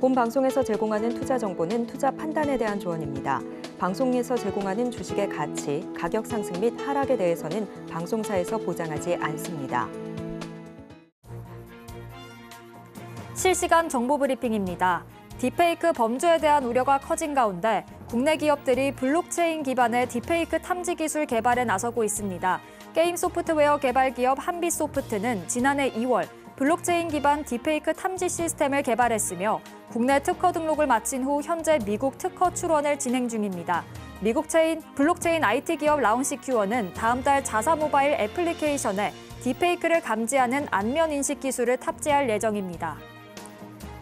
본 방송에서 제공하는 투자 정보는 투자 판단에 대한 조언입니다. 방송에서 제공하는 주식의 가치, 가격 상승 및 하락에 대해서는 방송사에서 보장하지 않습니다. 실시간 정보 브리핑입니다. 딥페이크 범죄에 대한 우려가 커진 가운데 국내 기업들이 블록체인 기반의 딥페이크 탐지 기술 개발에 나서고 있습니다. 게임 소프트웨어 개발 기업 한빛소프트는 지난해 2월 블록체인 기반 딥페이크 탐지 시스템을 개발했으며 국내 특허 등록을 마친 후 현재 미국 특허 출원을 진행 중입니다. 미국 블록체인 IT 기업 라운시큐어는 다음 달 자사 모바일 애플리케이션에 딥페이크를 감지하는 안면 인식 기술을 탑재할 예정입니다.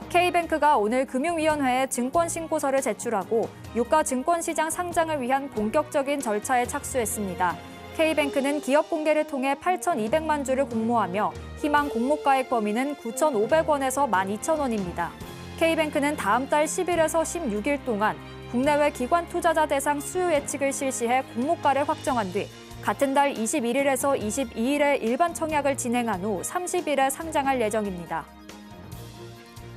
K뱅크가 오늘 금융위원회에 증권신고서를 제출하고 유가 증권시장 상장을 위한 본격적인 절차에 착수했습니다. K뱅크는 기업 공개를 통해 8,200만 주를 공모하며 희망 공모가액 범위는 9,500원에서 12,000원입니다. K뱅크는 다음 달 10일에서 16일 동안 국내외 기관 투자자 대상 수요 예측을 실시해 공모가를 확정한 뒤 같은 달 21일에서 22일에 일반 청약을 진행한 후 30일에 상장할 예정입니다.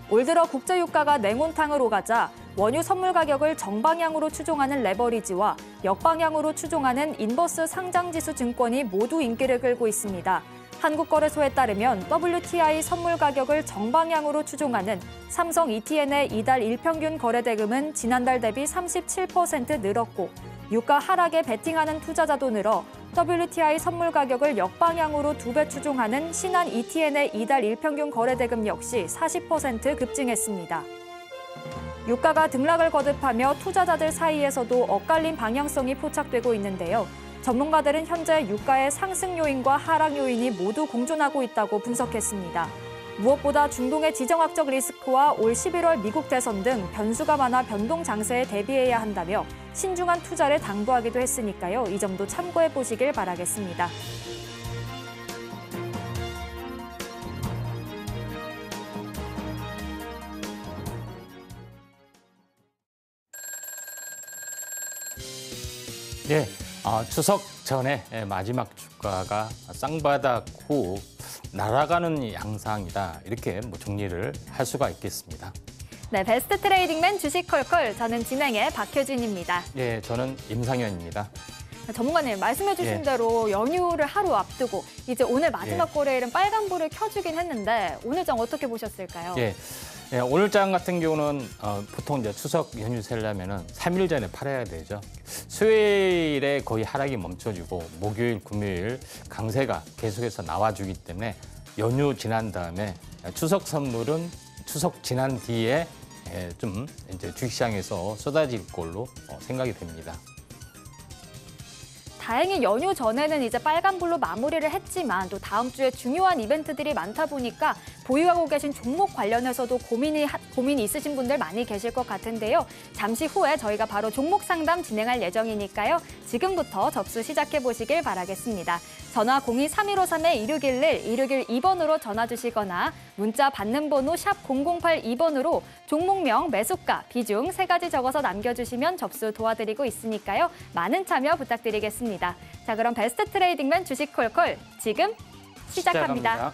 올 들어 국제유가가 냉온탕을 오가자 원유 선물 가격을 정방향으로 추종하는 레버리지와 역방향으로 추종하는 인버스 상장지수 증권이 모두 인기를 끌고 있습니다. 한국거래소에 따르면 WTI 선물 가격을 정방향으로 추종하는 삼성 ETN의 이달 일평균 거래대금은 지난달 대비 37% 늘었고 유가 하락에 베팅하는 투자자도 늘어 WTI 선물 가격을 역방향으로 2배 추종하는 신한 ETN의 이달 일평균 거래대금 역시 40% 급증했습니다. 유가가 등락을 거듭하며 투자자들 사이에서도 엇갈린 방향성이 포착되고 있는데요. 전문가들은 현재 유가의 상승 요인과 하락 요인이 모두 공존하고 있다고 분석했습니다. 무엇보다 중동의 지정학적 리스크와 올 11월 미국 대선 등 변수가 많아 변동 장세에 대비해야 한다며 신중한 투자를 당부하기도 했으니까요. 이 점도 참고해 보시길 바라겠습니다. 네, 추석 전에 마지막 주가가 쌍바닥 후 날아가는 양상이다. 이렇게 정리를 할 수가 있겠습니다. 네, 베스트 트레이딩맨 주식콜콜. 저는 진행의 박효진입니다. 네, 저는 임상현입니다. 전문가님, 말씀해 주신 예. 대로 연휴를 하루 앞두고 이제 오늘 마지막 거래일은 빨간불을 켜주긴 했는데 오늘 장 어떻게 보셨을까요? 예. 예, 오늘 장 같은 경우는 보통 이제 추석 연휴 세려면은 3일 전에 팔아야 되죠. 수요일에 거의 하락이 멈춰지고 목요일, 금요일 강세가 계속해서 나와주기 때문에 연휴 지난 다음에 추석 선물은 추석 지난 뒤에 좀 이제 주식시장에서 쏟아질 걸로 생각이 됩니다. 다행히 연휴 전에는 이제 빨간불로 마무리를 했지만 또 다음 주에 중요한 이벤트들이 많다 보니까 보유하고 계신 종목 관련해서도 고민이 있으신 분들 많이 계실 것 같은데요. 잠시 후에 저희가 바로 종목 상담 진행할 예정이니까요. 지금부터 접수 시작해 보시길 바라겠습니다. 전화 02-3153-1611, 1612번으로 전화 주시거나 문자 받는 번호 샵 0082번으로 종목명, 매수가, 비중 3가지 적어서 남겨주시면 접수 도와드리고 있으니까요. 많은 참여 부탁드리겠습니다. 자, 그럼 베스트 트레이딩맨 주식콜콜 지금 시작합니다.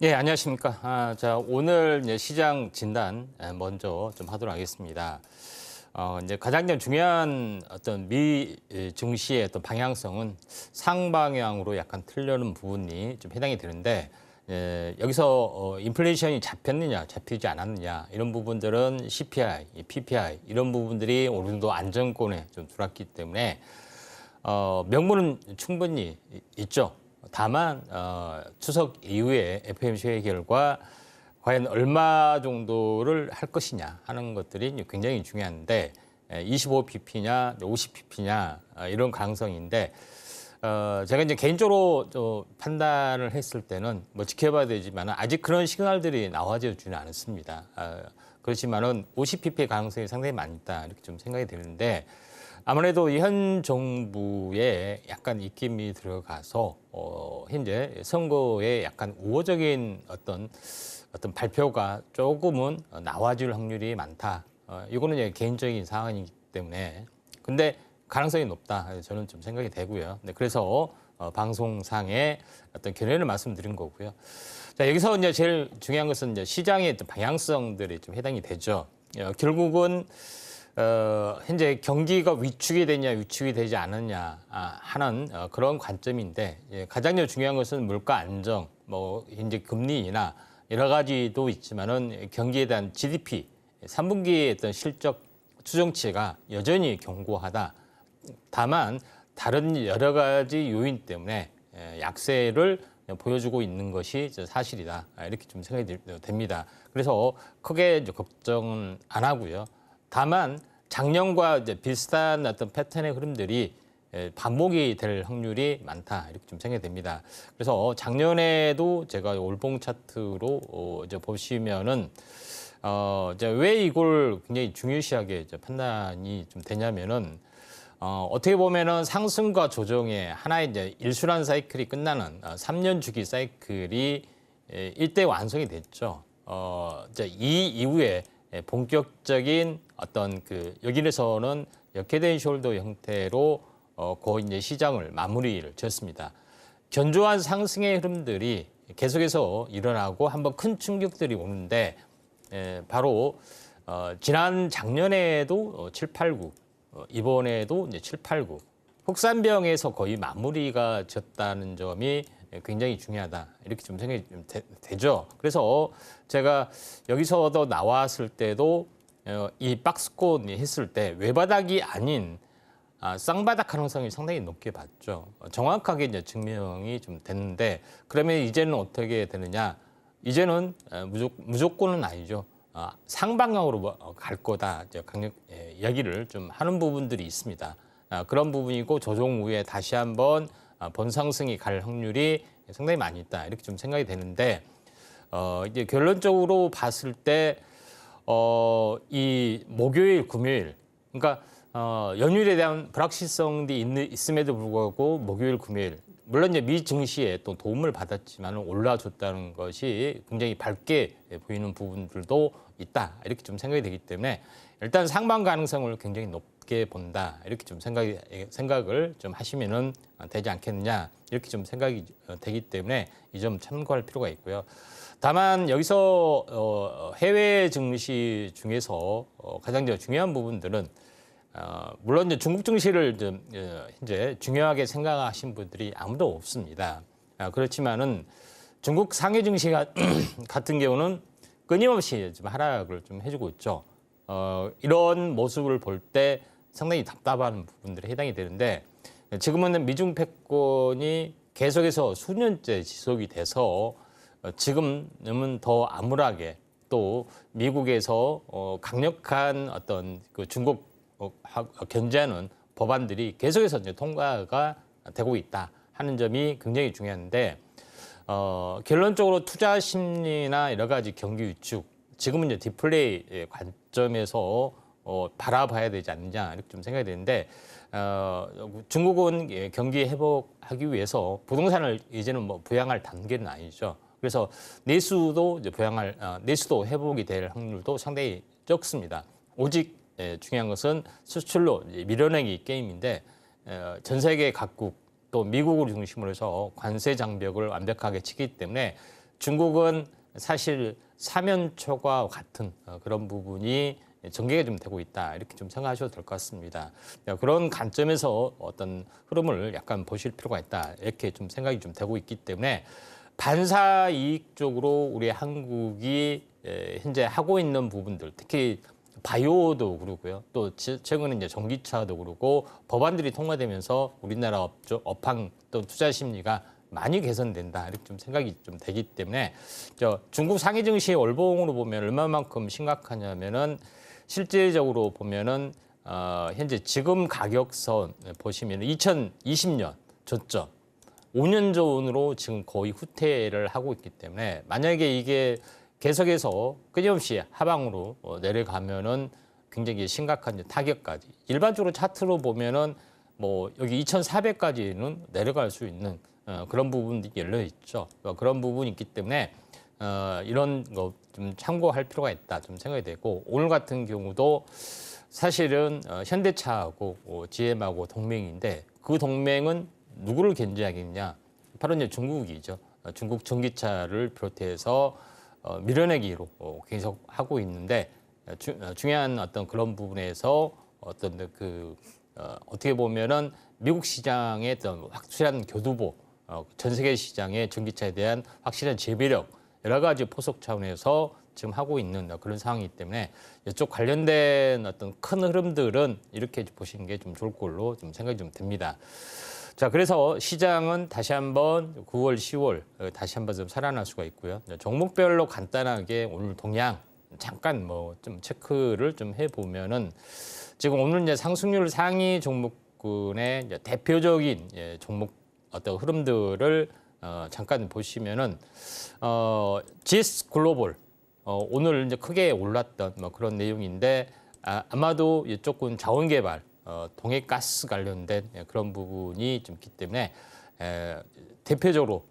예, 안녕하십니까. 자, 오늘 이제 시장 진단 먼저 좀 하도록 하겠습니다. 이제 가장 중요한 어떤 미 증시의 어떤 방향성은 상방향으로 약간 틀려는 부분이 좀 해당이 되는데, 여기서 인플레이션이 잡혔느냐, 잡히지 않았느냐 이런 부분들은 CPI, PPI 이런 부분들이 어느 정도 안정권에 좀 들어왔기 때문에 명분은 충분히 있죠. 다만 추석 이후에 FOMC 회의 결과 과연 얼마 정도를 할 것이냐 하는 것들이 굉장히 중요한데 25pp냐 50pp냐 이런 가능성인데 제가 이제 개인적으로 판단을 했을 때는 뭐 지켜봐야 되지만 아직 그런 시그널들이 나와지지는 않았습니다. 그렇지만은 50pp의 가능성이 상당히 많다 이렇게 좀 생각이 드는데 아무래도 현 정부에 약간 입김이 들어가서 현재 선거에 약간 우호적인 어떤 발표가 조금은 나와줄 확률이 많다. 이거는 이제 개인적인 상황이기 때문에 근데 가능성이 높다. 저는 좀 생각이 되고요. 네, 그래서 방송상의 어떤 견해를 말씀드린 거고요. 자, 여기서 이제 제일 중요한 것은 이제 시장의 어떤 방향성들이 좀 해당이 되죠. 결국은 현재 경기가 위축이 되냐 위축이 되지 않느냐 하는 그런 관점인데 가장 중요한 것은 물가 안정, 뭐 현재 금리나 여러 가지도 있지만은 경기에 대한 GDP 3분기의 어떤 실적 추정치가 여전히 견고하다. 다만 다른 여러 가지 요인 때문에 약세를 보여주고 있는 것이 사실이다. 이렇게 좀 생각이 됩니다. 그래서 크게 걱정은 안 하고요. 다만 작년과 이제 비슷한 어떤 패턴의 흐름들이 반복이 될 확률이 많다 이렇게 좀 생각이 됩니다. 그래서 작년에도 제가 올봉 차트로 이제 보시면은 이제 왜 이걸 굉장히 중요시하게 이제 판단이 좀 되냐면은 어떻게 보면은 상승과 조정의 하나의 이제 일순환 사이클이 끝나는 3년 주기 사이클이 일대 완성이 됐죠. 이제 이 이후에 본격적인 어떤 여기에서는 역헤드앤 숄더 형태로 거의 이제 시장을 마무리를 지었습니다. 견조한 상승의 흐름들이 계속해서 일어나고 한번 큰 충격들이 오는데 바로 지난 작년에도 7, 8, 9 이번에도 이제 7, 8, 9 혹산병에서 거의 마무리가 지었다는 점이 굉장히 중요하다 이렇게 좀 생각이 되죠. 그래서 제가 여기서도 나왔을 때도 이 박스권 했을 때 외바닥이 아닌 쌍바닥 가능성이 상당히 높게 봤죠. 정확하게 이제 증명이 좀 됐는데 그러면 이제는 어떻게 되느냐? 이제는 무조건은 아니죠. 상방향으로 갈 거다. 이제 강력 이야기를 좀 하는 부분들이 있습니다. 그런 부분이고 조정 후에 다시 한번 본상승이 갈 확률이 상당히 많이 있다. 이렇게 좀 생각이 되는데 이제 결론적으로 봤을 때 이 목요일, 금요일 그러니까 연휴에 대한 불확실성이 있음에도 불구하고 목요일, 금요일 물론 이제 미 증시에 또 도움을 받았지만 올라줬다는 것이 굉장히 밝게 보이는 부분들도 있다 이렇게 좀 생각이 되기 때문에 일단 상방 가능성을 굉장히 높게 본다 이렇게 좀 생각을 좀 하시면은 되지 않겠느냐 이렇게 좀 생각이 되기 때문에 이 점 참고할 필요가 있고요. 다만 여기서 해외 증시 중에서 가장 중요한 부분들은 물론 이제 중국 증시를 좀 이제 중요하게 생각하신 분들이 아무도 없습니다. 그렇지만은 중국 상해 증시가 같은 경우는 끊임없이 좀 하락을 좀 해주고 있죠. 이런 모습을 볼 때 상당히 답답한 부분들이 해당이 되는데 지금은 미중 패권이 계속해서 수년째 지속이 돼서 지금은 더 암울하게 또 미국에서 강력한 어떤 중국 견제하는 법안들이 계속해서 이제 통과가 되고 있다 하는 점이 굉장히 중요한데 결론적으로 투자 심리나 여러 가지 경기 위축 지금은 이제 디플레이 관점에서 바라봐야 되지 않느냐 이렇게 좀 생각이 되는데 중국은 경기 회복하기 위해서 부동산을 이제는 뭐 부양할 단계는 아니죠. 그래서 내수도 이제 내수도 회복이 될 확률도 상당히 적습니다. 오직 중요한 것은 수출로 밀어내기 게임인데 전 세계 각국 또 미국을 중심으로 해서 관세 장벽을 완벽하게 치기 때문에 중국은 사실 사면초가 같은 그런 부분이 전개가 좀 되고 있다 이렇게 좀 생각하셔도 될 것 같습니다. 그런 관점에서 어떤 흐름을 약간 보실 필요가 있다 이렇게 좀 생각이 좀 되고 있기 때문에 반사 이익 쪽으로 우리 한국이 현재 하고 있는 부분들 특히 바이오도 그렇고요. 또 최근에 이제 전기차도 그렇고 법안들이 통과되면서 우리나라 업황 또 투자 심리가 많이 개선된다 이렇게 좀 생각이 좀 되기 때문에 중국 상해 증시 월봉으로 보면 얼마만큼 심각하냐면은 실제적으로 보면은 현재 지금 가격선 보시면 2020년 저점 5년 전으로 지금 거의 후퇴를 하고 있기 때문에 만약에 이게 계속해서 끊임없이 하방으로 내려가면은 굉장히 심각한 타격까지 일반적으로 차트로 보면은 뭐 여기 2,400까지는 내려갈 수 있는 그런 부분이 열려 있죠. 그런 부분이 있기 때문에 이런 거 좀 참고할 필요가 있다 좀 생각이 되고 오늘 같은 경우도 사실은 현대차하고 GM하고 동맹인데 그 동맹은 누구를 견제하겠냐? 바로 이제 중국이죠. 중국 전기차를 비롯해서 밀어내기로 계속 하고 있는데 중요한 어떤 그런 부분에서 어떤 어떻게 보면은 미국 시장의 어떤 확실한 교두보, 전 세계 시장의 전기차에 대한 확실한 재배력 여러 가지 포석 차원에서 지금 하고 있는 그런 상황이기 때문에 이쪽 관련된 어떤 큰 흐름들은 이렇게 보시는 게 좀 좋을 걸로 좀 생각이 좀 듭니다. 자, 그래서 시장은 다시 한번 9월, 10월 다시 한번 좀 살아날 수가 있고요. 종목별로 간단하게 오늘 동향 잠깐 뭐 좀 체크를 좀 해보면은 지금 오늘 이제 상승률 상위 종목군의 이제 대표적인 종목 어떤 흐름들을 잠깐 보시면은 GS 글로벌 오늘 이제 크게 올랐던 뭐 그런 내용인데 아마도 이쪽은 자원개발 동해가스 관련된 그런 부분이 좀 있기 때문에 대표적으로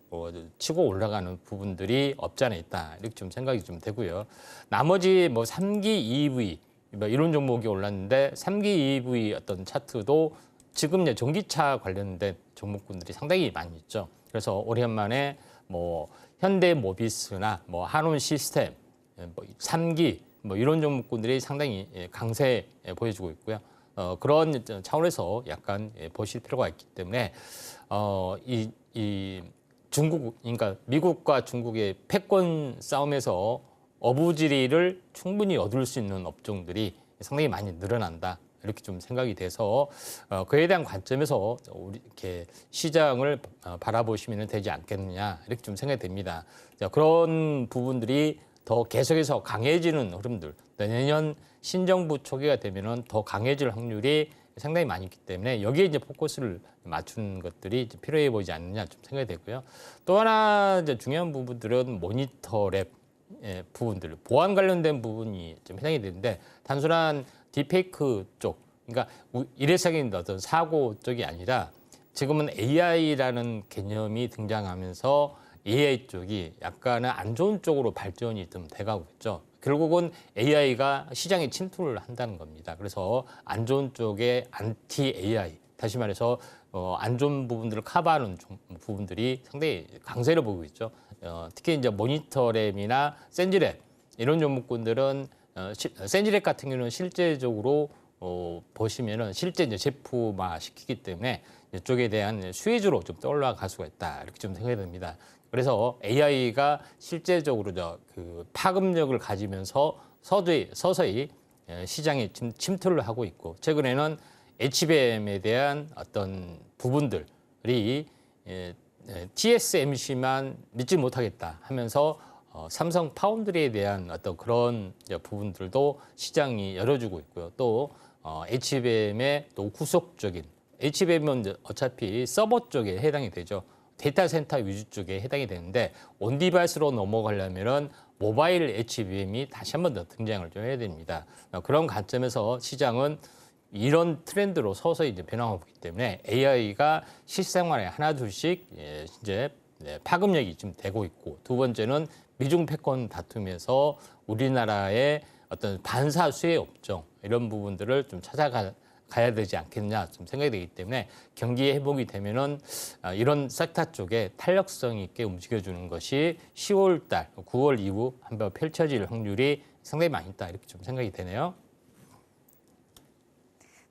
치고 올라가는 부분들이 없지 않아 있다 이렇게 좀 생각이 좀 되고요. 나머지 뭐 3기 EV 뭐 이런 종목이 올랐는데 3기 EV 어떤 차트도 지금 이제 전기차 관련된 종목군들이 상당히 많이 있죠. 그래서 오랜만에 뭐 현대모비스나 뭐 한온 시스템, 뭐 3기 뭐 이런 종목군들이 상당히 강세 보여주고 있고요. 그런 차원에서 약간 보실 필요가 있기 때문에 이 중국, 그러니까 미국과 중국의 패권 싸움에서 어부지리를 충분히 얻을 수 있는 업종들이 상당히 많이 늘어난다. 이렇게 좀 생각이 돼서 그에 대한 관점에서 우리 이렇게 시장을 바라보시면 되지 않겠느냐 이렇게 좀 생각이 됩니다. 그런 부분들이 더 계속해서 강해지는 흐름들, 내년 신정부 초기가 되면은 더 강해질 확률이 상당히 많이 있기 때문에 여기에 이제 포커스를 맞추는 것들이 이제 필요해 보이지 않느냐 좀 생각이 되고요. 또 하나 이제 중요한 부분들은 모니터랩 부분들, 보안 관련된 부분이 좀 해당이 되는데 단순한 딥페이크 쪽, 그러니까 일회성인 어떤 사고 쪽이 아니라 지금은 AI라는 개념이 등장하면서 AI 쪽이 약간은 안 좋은 쪽으로 발전이 좀 돼가고 있죠. 결국은 AI가 시장에 침투를 한다는 겁니다. 그래서 안 좋은 쪽에 안티 AI, 다시 말해서 안 좋은 부분들을 커버하는 부분들이 상당히 강세를 보이고 있죠. 특히 이제 모니터랩이나 센지랩 이런 종목군들은 센지랩 같은 경우는 실제적으로 보시면은 실제 이제 제품화 시키기 때문에 이쪽에 대한 수혜주로 좀 떠올라갈 수가 있다 이렇게 좀 생각이 듭니다. 그래서 AI가 실제적으로 그 파급력을 가지면서 서서히 시장에 침투를 하고 있고 최근에는 HBM에 대한 어떤 부분들이 TSMC만 믿지 못하겠다 하면서 삼성 파운드리에 대한 어떤 그런 부분들도 시장이 열어주고 있고요. 또 HBM의 또 후속적인 HBM은 어차피 서버 쪽에 해당이 되죠. 데이터 센터 위주 쪽에 해당이 되는데 온디바이스로 넘어가려면은 모바일 HBM이 다시 한번 더 등장을 좀 해야 됩니다. 그런 관점에서 시장은 이런 트렌드로 서서히 이제 변화하고 있기 때문에 AI가 실생활에 하나 둘씩 이제 파급력이 좀 되고 있고 두 번째는 미중 패권 다툼에서 우리나라의 어떤 반사 수혜 업종 이런 부분들을 좀 찾아가는 가야 되지 않겠느냐 좀 생각이 되기 때문에 경기 회복이 되면은 이런 섹터 쪽에 탄력성 있게 움직여주는 것이 10월 달, 9월 이후 한번 펼쳐질 확률이 상당히 많이 있다 이렇게 좀 생각이 되네요.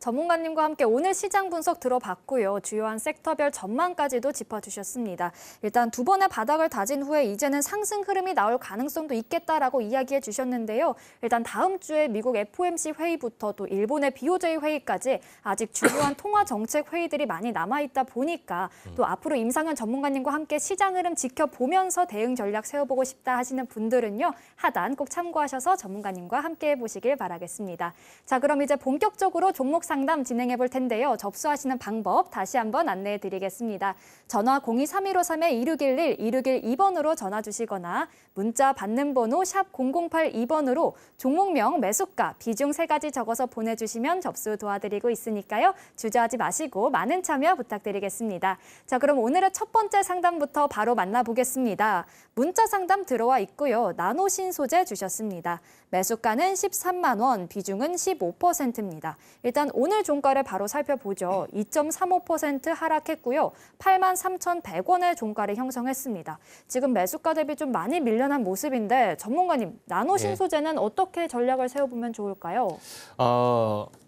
전문가님과 함께 오늘 시장 분석 들어봤고요. 주요한 섹터별 전망까지도 짚어주셨습니다. 일단 두 번의 바닥을 다진 후에 이제는 상승 흐름이 나올 가능성도 있겠다라고 이야기해 주셨는데요. 일단 다음 주에 미국 FOMC 회의부터 또 일본의 BOJ 회의까지 아직 중요한 통화 정책 회의들이 많이 남아있다 보니까 또 앞으로 임상현 전문가님과 함께 시장 흐름 지켜보면서 대응 전략 세워보고 싶다 하시는 분들은요. 하단 꼭 참고하셔서 전문가님과 함께 해보시길 바라겠습니다. 자, 그럼 이제 본격적으로 종목 상담 진행해 볼 텐데요. 접수하시는 방법 다시 한번 안내해 드리겠습니다. 전화 023153-2611, 2612번으로 전화 주시거나 문자 받는 번호 샵 0082번으로 종목명, 매수가, 비중 3가지 적어서 보내주시면 접수 도와드리고 있으니까요. 주저하지 마시고 많은 참여 부탁드리겠습니다. 자, 그럼 오늘의 첫 번째 상담부터 바로 만나보겠습니다. 문자 상담 들어와 있고요. 나노신 소재 주셨습니다. 매수가는 13만 원, 비중은 15%입니다. 일단 오늘 종가를 바로 살펴보죠. 2.35% 하락했고요. 83,100원의 종가를 형성했습니다. 지금 매수가 대비 좀 많이 밀려난 모습인데 전문가님, 나노신 소재는 어떻게 전략을 세워보면 좋을까요?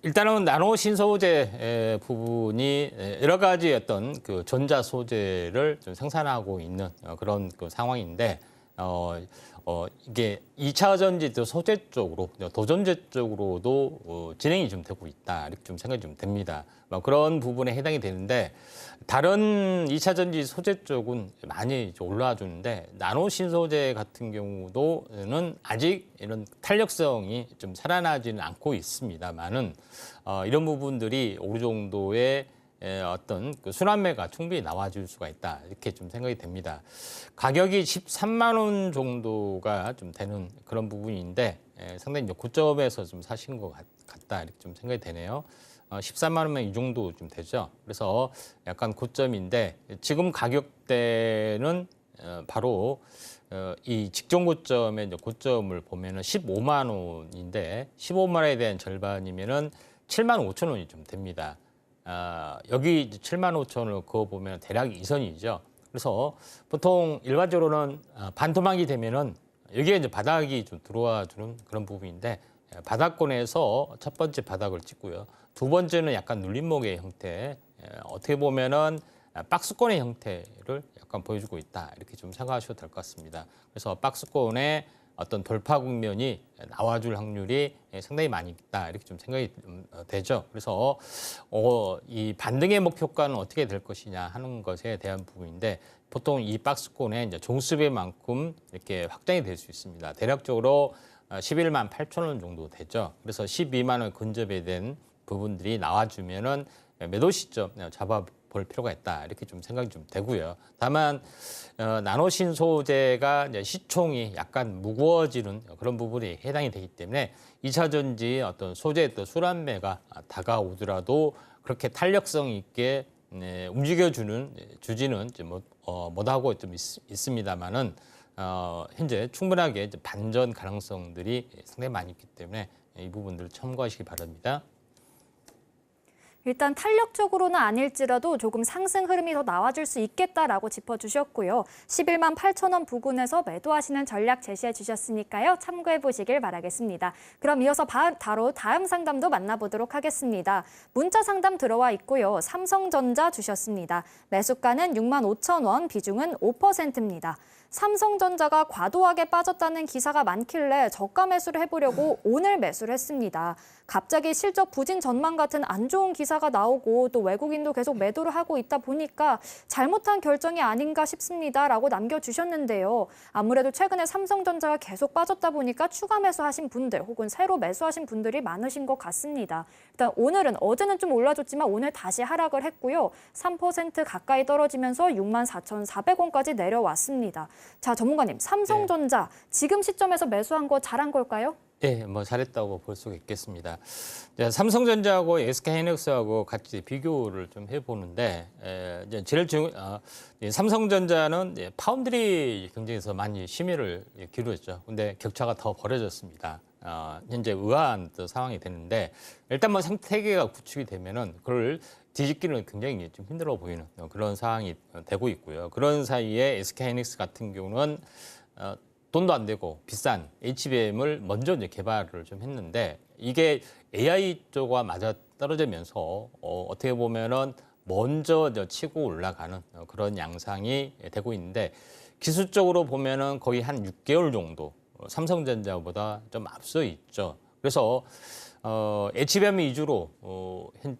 일단은 나노 신소재 부분이 여러 가지 어떤 그 전자 소재를 좀 생산하고 있는 그런 그 상황인데 이게 2차 전지 소재 쪽으로, 도전제 쪽으로도 진행이 좀 되고 있다. 이렇게 좀 생각이 좀 됩니다. 그런 부분에 해당이 되는데 다른 2차 전지 소재 쪽은 많이 올라와 주는데 나노 신소재 같은 경우도는 아직 이런 탄력성이 좀 살아나지는 않고 있습니다만은 이런 부분들이 어느 정도의 어떤 그 순환매가 충분히 나와줄 수가 있다 이렇게 좀 생각이 됩니다. 가격이 13만 원 정도가 좀 되는 그런 부분인데 상당히 이제 고점에서 좀 사신 것 같다 이렇게 좀 생각이 되네요. 13만 원면 이 정도 좀 되죠. 그래서 약간 고점인데 지금 가격대는 바로 이 직전 고점의 이제 고점을 보면은 15만 원인데 15만 원에 대한 절반이면은 7만 5천 원이 좀 됩니다. 여기 7만 5천 원을 그어보면 대략 2선이죠. 그래서 보통 일반적으로는 반토막이 되면은 여기에 이제 바닥이 좀 들어와 주는 그런 부분인데 바닥권에서 첫 번째 바닥을 찍고요. 두 번째는 약간 눌림목의 형태, 어떻게 보면은 박스권의 형태를 약간 보여주고 있다. 이렇게 좀 생각하셔도 될 것 같습니다. 그래서 박스권의 어떤 돌파 국면이 나와줄 확률이 상당히 많이 있다 이렇게 좀 생각이 되죠. 그래서 이 반등의 목표가는 어떻게 될 것이냐 하는 것에 대한 부분인데 보통 이 박스권에 이제 종수배만큼 이렇게 확장이 될 수 있습니다. 대략적으로 11만 8천 원 정도 되죠. 그래서 12만 원 근접에 된 부분들이 나와주면은 매도 시점 잡아볼 필요가 있다 이렇게 좀 생각이 좀 되고요. 다만 나노신 소재가 이제 시총이 약간 무거워지는 그런 부분이 해당이 되기 때문에 2차 전지 어떤 소재의 또 순환매가 다가오더라도 그렇게 탄력성 있게 움직여주는 주지는 이제 못하고 좀 있습니다만은 현재 충분하게 이제 반전 가능성들이 상당히 많이 있기 때문에 이 부분들을 참고하시기 바랍니다. 일단 탄력적으로는 아닐지라도 조금 상승 흐름이 더 나와줄 수 있겠다라고 짚어주셨고요. 11만 8천 원 부근에서 매도하시는 전략 제시해 주셨으니까요. 참고해 보시길 바라겠습니다. 그럼 이어서 바로 다음 상담도 만나보도록 하겠습니다. 문자 상담 들어와 있고요. 삼성전자 주셨습니다. 매수가는 6만 5천 원, 비중은 5%입니다. 삼성전자가 과도하게 빠졌다는 기사가 많길래 저가 매수를 해보려고 오늘 매수를 했습니다. 갑자기 실적 부진 전망 같은 안 좋은 기사가 나오고 또 외국인도 계속 매도를 하고 있다 보니까 잘못한 결정이 아닌가 싶습니다라고 남겨주셨는데요. 아무래도 최근에 삼성전자가 계속 빠졌다 보니까 추가 매수하신 분들 혹은 새로 매수하신 분들이 많으신 것 같습니다. 일단 오늘은 어제는 좀 올라줬지만 오늘 다시 하락을 했고요. 3% 가까이 떨어지면서 64,400원까지 내려왔습니다. 자, 전문가님, 삼성전자 지금 시점에서 매수한 거 잘한 걸까요? 예, 잘했다고 볼 수가 있겠습니다. 삼성전자하고 SK하이닉스하고 같이 비교를 좀 해보는데, 제일 삼성전자는 파운드리 경쟁에서 많이 심의를 기울였죠. 근데 격차가 더 벌어졌습니다. 현재 의아한 또 상황이 되는데 일단 뭐 생태계가 구축이 되면은 그걸 뒤집기는 굉장히 좀 힘들어 보이는 그런 상황이 되고 있고요. 그런 사이에 SK하이닉스 같은 경우는 돈도 안 되고 비싼 HBM을 먼저 이제 개발을 좀 했는데 이게 AI 쪽과 맞아 떨어지면서 어떻게 보면은 먼저 치고 올라가는 그런 양상이 되고 있는데 기술적으로 보면은 거의 한 6개월 정도 삼성전자보다 좀 앞서 있죠. 그래서 HBM 위주로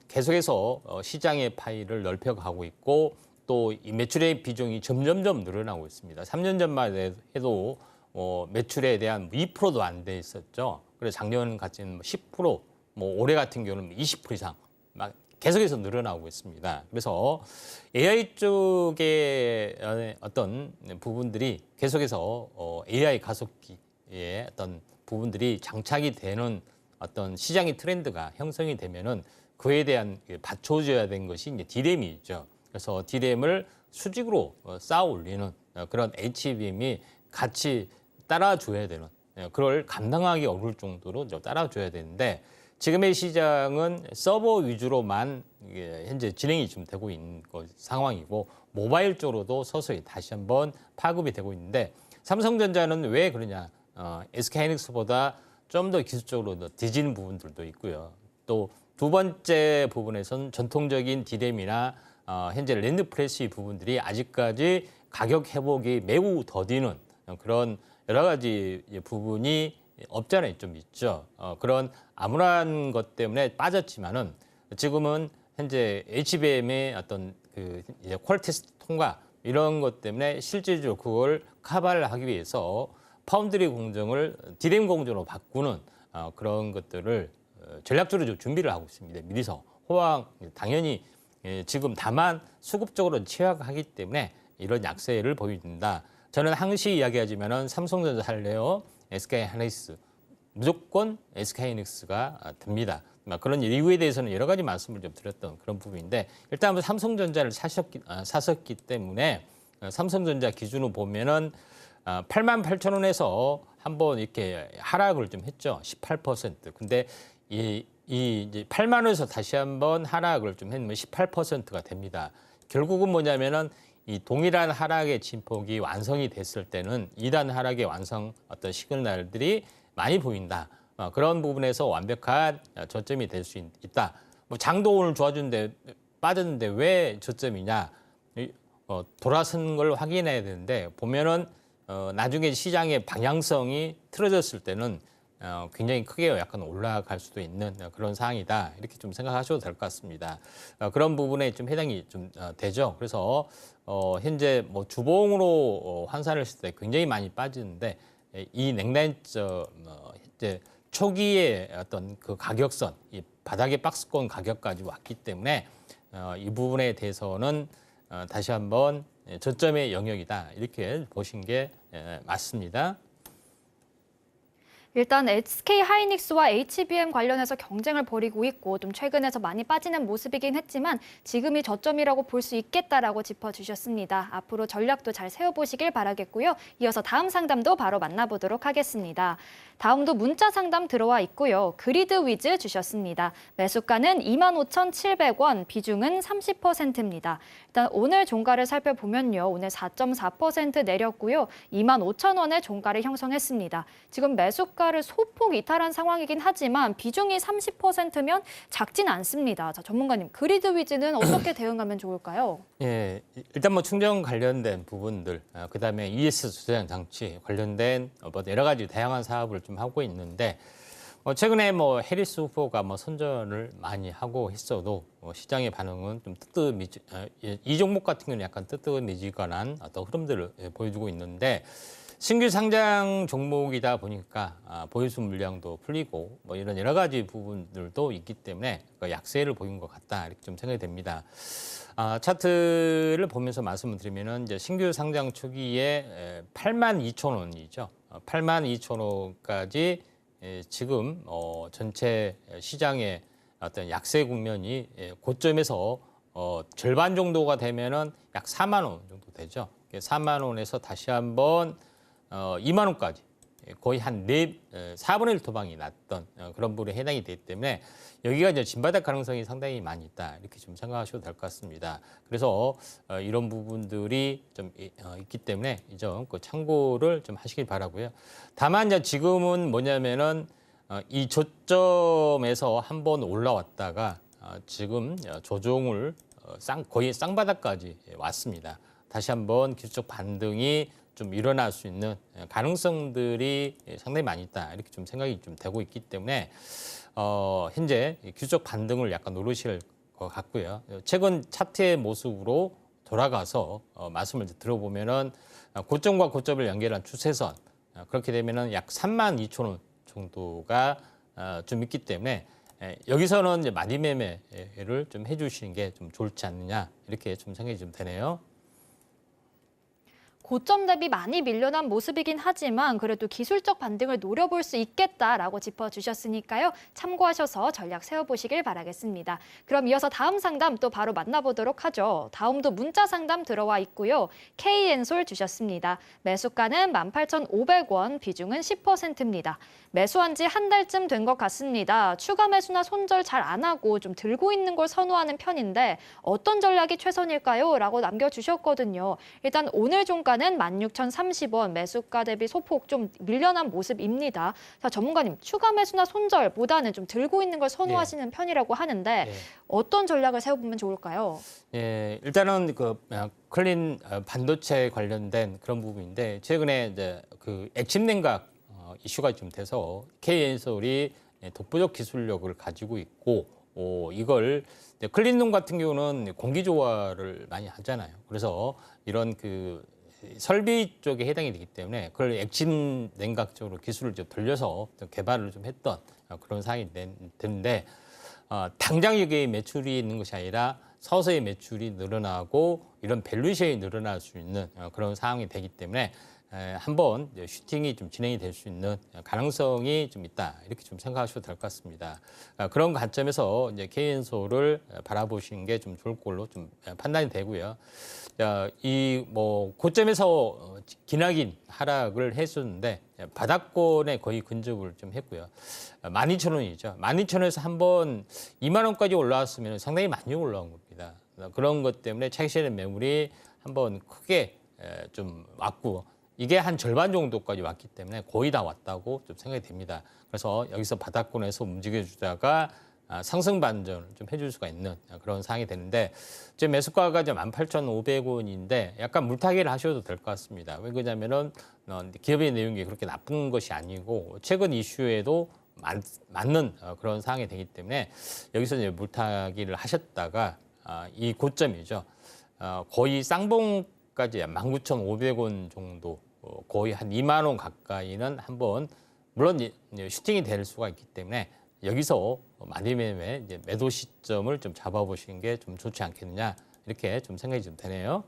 계속해서 시장의 파이를 넓혀가고 있고 또 이 매출의 비중이 점점점 늘어나고 있습니다. 3년 전만 해도 매출에 대한 2%도 안 돼 있었죠. 그래서 작년 같은 10%, 뭐 올해 같은 경우는 20% 이상 막 계속해서 늘어나고 있습니다. 그래서 AI 쪽의 어떤 부분들이 계속해서 AI 가속기의 어떤 부분들이 장착이 되는 어떤 시장의 트렌드가 형성이 되면은 그에 대한 받쳐줘야 되는 것이 이제 D램이죠. 그래서 D램을 수직으로 쌓아 올리는 그런 HBM이 같이 따라줘야 되는 그걸 감당하기 어려울 정도로 따라줘야 되는데 지금의 시장은 서버 위주로만 현재 진행이 좀 되고 있는 상황이고 모바일 쪽으로도 서서히 다시 한번 파급이 되고 있는데 삼성전자는 왜 그러냐? SK하이닉스보다 좀 더 기술적으로 더 뒤지는 부분들도 있고요. 또 두 번째 부분에서는 전통적인 D램이나 현재 랜드 프레시 부분들이 아직까지 가격 회복이 매우 더디는 그런 여러 가지 부분이 없지 않아 좀 있죠. 그런 암울한 것 때문에 빠졌지만은 지금은 현재 HBM의 어떤 그 이제 퀄리티 통과 이런 것 때문에 실질적으로 그걸 커버를 하기 위해서 파운드리 공정을 D램 공정으로 바꾸는 그런 것들을 전략적으로 좀 준비를 하고 있습니다. 미리서 호황 당연히 지금 다만 수급적으로 취약하기 때문에 이런 약세를 보인다. 저는 항시 이야기하지만은 삼성전자 살래요, SK하이닉스 무조건 SK하이닉스가 됩니다. 그런 이유에 대해서는 여러 가지 말씀을 좀 드렸던 그런 부분인데 일단 삼성전자를 사셨기 때문에 삼성전자 기준으로 보면은 88,000원에서 한번 이렇게 하락을 좀 했죠. 18%. 근데 이 이제 8만 원에서 다시 한번 하락을 좀 했으면 18%가 됩니다. 결국은 뭐냐면은 이 동일한 하락의 진폭이 완성이 됐을 때는 2단 하락의 완성 어떤 시그널들이 많이 보인다. 그런 부분에서 완벽한 저점이 될 수 있다. 뭐 장도 오늘 좋아졌는데 빠졌는데 왜 저점이냐? 돌아선 걸 확인해야 되는데 보면은 나중에 시장의 방향성이 틀어졌을 때는 굉장히 크게 약간 올라갈 수도 있는 그런 상황이다. 이렇게 좀 생각하셔도 될 것 같습니다. 그런 부분에 좀 해당이 좀 되죠. 그래서 현재 뭐 주봉으로 환산을 했을 때 굉장히 많이 빠지는데 이 냉단점 이제 초기에 어떤 그 가격선, 이 바닥의 박스권 가격까지 왔기 때문에 이 부분에 대해서는 다시 한번 저점의 영역이다. 이렇게 보신 게 맞습니다. 일단 SK하이닉스와 HBM 관련해서 경쟁을 벌이고 있고 좀 최근에서 많이 빠지는 모습이긴 했지만 지금이 저점이라고 볼 수 있겠다라고 짚어주셨습니다. 앞으로 전략도 잘 세워보시길 바라겠고요. 이어서 다음 상담도 바로 만나보도록 하겠습니다. 다음도 문자 상담 들어와 있고요. 그리드 위즈 주셨습니다. 매수가는 25,700원, 비중은 30%입니다. 일단 오늘 종가를 살펴보면요. 오늘 4.4% 내렸고요. 25,000원의 종가를 형성했습니다. 지금 매수가를 소폭 이탈한 상황이긴 하지만 비중이 30%면 작진 않습니다. 자, 전문가님, 그리드 위즈는 어떻게 대응하면 좋을까요? 예, 일단 뭐 충전 관련된 부분들, 그다음에 ES 주차장 장치 관련된 여러 가지 다양한 사업을 좀 하고 있는데 최근에 뭐 해리스 후보가 뭐 선전을 많이 하고 했어도 시장의 반응은 좀 뜨뜻미지, 이 종목 같은 경우는 약간 뜨뜻미지근한 어떤 흐름들을 보여주고 있는데 신규 상장 종목이다 보니까 보유수 물량도 풀리고 뭐 이런 여러 가지 부분들도 있기 때문에 약세를 보인 것 같다 이렇게 좀 생각이 됩니다. 차트를 보면서 말씀을 드리면은 이제 신규 상장 초기에 82,000원이죠. 82,000원까지 지금 전체 시장의 어떤 약세 국면이 고점에서 절반 정도가 되면은 약 4만 원 정도 되죠. 4만 원에서 다시 한번 2만 원까지 거의 한 4분의 1 토방이 났던 그런 부분에 해당이 되기 때문에 여기가 이제 진바닥 가능성이 상당히 많이 있다 이렇게 좀 생각하셔도 될 것 같습니다. 그래서 이런 부분들이 좀 있기 때문에 이 점 참고를 좀 하시길 바라고요. 다만 이제 지금은 뭐냐면은 이 저점에서 한번 올라왔다가 지금 조정을 거의 쌍바닥까지 왔습니다. 다시 한번 기술적 반등이 좀 일어날 수 있는 가능성들이 상당히 많이 있다 이렇게 좀 생각이 좀 되고 있기 때문에 현재 기술적 반등을 약간 노리실 것 같고요. 최근 차트의 모습으로 돌아가서 말씀을 들어보면은 고점과 고점을 연결한 추세선 그렇게 되면은 약 32,000원 정도가 좀 있기 때문에 여기서는 이제 많이 매매를 좀 해주시는 게 좀 좋지 않느냐 이렇게 좀 생각이 좀 되네요. 고점 대비 많이 밀려난 모습이긴 하지만 그래도 기술적 반등을 노려볼 수 있겠다라고 짚어주셨으니까요. 참고하셔서 전략 세워보시길 바라겠습니다. 그럼 이어서 다음 상담 또 바로 만나보도록 하죠. 다음도 문자 상담 들어와 있고요. K엔솔 주셨습니다. 매수가는 18,500원, 비중은 10%입니다. 매수한 지 한 달쯤 된 것 같습니다. 추가 매수나 손절 잘 안 하고 좀 들고 있는 걸 선호하는 편인데 어떤 전략이 최선일까요? 라고 남겨주셨거든요. 일단 오늘 종가는 16,030원, 매수가 대비 소폭 좀 밀려난 모습입니다. 자, 전문가님, 추가 매수나 손절보다는 좀 들고 있는 걸 선호하시는 편이라고 하는데 어떤 전략을 세워보면 좋을까요? 예, 일단은 클린 반도체 관련된 그런 부분인데 최근에 이제 그 액침 냉각 이슈가 좀 돼서 K엔솔이 독보적 기술력을 가지고 있고 이걸 클린룸 같은 경우는 공기 조화를 많이 하잖아요. 그래서 이런 그 설비 쪽에 해당이 되기 때문에 그걸 액침 냉각 쪽으로 기술을 좀 돌려서 개발을 좀 했던 그런 상황이 되는데 당장 여기에 매출이 있는 것이 아니라 서서히 매출이 늘어나고 이런 밸류션이 늘어날 수 있는 그런 상황이 되기 때문에 한번 슈팅이 좀 진행이 될 수 있는 가능성이 좀 있다 이렇게 좀 생각하셔도 될 것 같습니다. 그런 관점에서 이제 K엔솔을 바라보시는 게 좀 좋을 걸로 좀 판단이 되고요. 이 뭐 고점에서 기나긴 하락을 했었는데 바닥권에 거의 근접을 좀 했고요. 12,000원이죠. 12,000원에서 한번 2만 원까지 올라왔으면 상당히 많이 올라온 겁니다. 그런 것 때문에 차익 실현 매물이 한번 크게 좀 왔고 이게 한 절반 정도까지 왔기 때문에 거의 다 왔다고 좀 생각이 됩니다. 그래서 여기서 바닥권에서 움직여주다가 상승 반전을 좀 해줄 수가 있는 그런 상황이 되는데 제 매수가가 18,500원인데 약간 물타기를 하셔도 될 것 같습니다. 왜 그러냐면은 기업의 내용이 그렇게 나쁜 것이 아니고 최근 이슈에도 맞는 그런 상황이 되기 때문에 여기서 이제 물타기를 하셨다가 이 고점이죠. 거의 쌍봉까지 19,500원 정도 거의 한 2만 원 가까이는 한번 물론 슈팅이 될 수가 있기 때문에 여기서 많이 매매 매도 시점을 좀 잡아보시는 게 좀 좋지 않겠느냐 이렇게 좀 생각이 좀 되네요.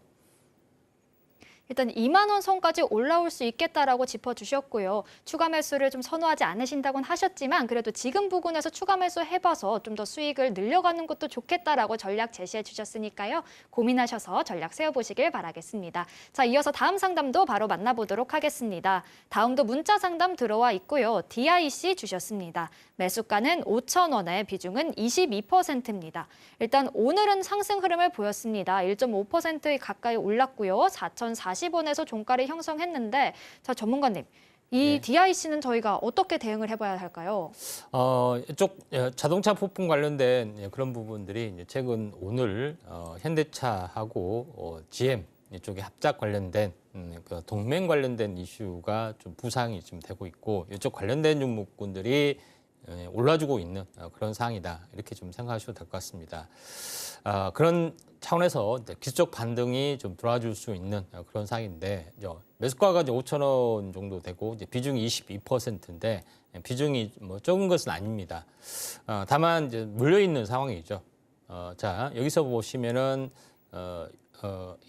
일단 2만 원 선까지 올라올 수 있겠다라고 짚어주셨고요. 추가 매수를 좀 선호하지 않으신다고는 하셨지만 그래도 지금 부근에서 추가 매수 해봐서 좀 더 수익을 늘려가는 것도 좋겠다라고 전략 제시해 주셨으니까요. 고민하셔서 전략 세워보시길 바라겠습니다. 자, 이어서 다음 상담도 바로 만나보도록 하겠습니다. 다음도 문자 상담 들어와 있고요. DIC 주셨습니다. 매수가는 5,000원에 비중은 22%입니다. 일단 오늘은 상승 흐름을 보였습니다. 1.5% 가까이 올랐고요. 4,040원에서 종가를 형성했는데 자, 전문가님. 이 DIC는 저희가 어떻게 대응을 해봐야 할까요? 이쪽 자동차 부품 관련된 그런 부분들이 이제 최근 오늘 현대차하고 GM 이쪽에 합작 관련된 그 동맹 관련된 이슈가 좀 부상이 좀 되고 있고 이쪽 관련된 종목군들이 올라주고 있는 그런 상황이다 이렇게 좀 생각하셔도 될 것 같습니다. 그런 차원에서 기술적 반등이 좀 들어와줄 수 있는 그런 상황인데 매수가가 이제 5,000원 정도 되고 이제 비중이 22%인데 비중이 뭐 적은 것은 아닙니다. 다만 이제 물려 있는 상황이죠. 자 여기서 보시면은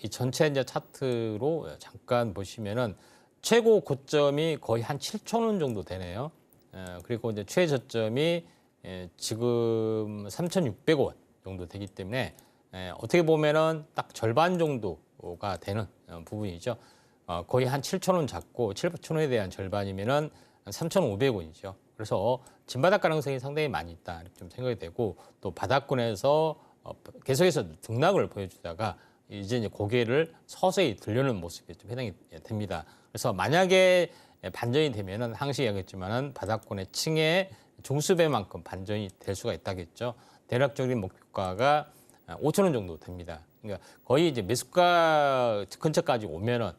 이 전체 이제 차트로 잠깐 보시면은 최고 고점이 거의 한 7,000원 정도 되네요. 그리고 이제 최저점이 지금 3,600원 정도 되기 때문에 어떻게 보면은 딱 절반 정도가 되는 부분이죠. 거의 한 7천 원 잡고 7천 원에 대한 절반이면은 3,500원이죠. 그래서 진바닥 가능성이 상당히 많이 있다 이렇게 좀 생각이 되고 또 바닥권에서 계속해서 등락을 보여주다가 이제 고개를 서서히 들려는 모습이 좀 해당이 됩니다. 그래서 만약에 반전이 되면은 항시 이야기했지만은 바닥권의 층의 중수배만큼 반전이 될 수가 있다겠죠. 대략적인 목표가가 5천 원 정도 됩니다. 그러니까 거의 이제 매수가 근처까지 오면은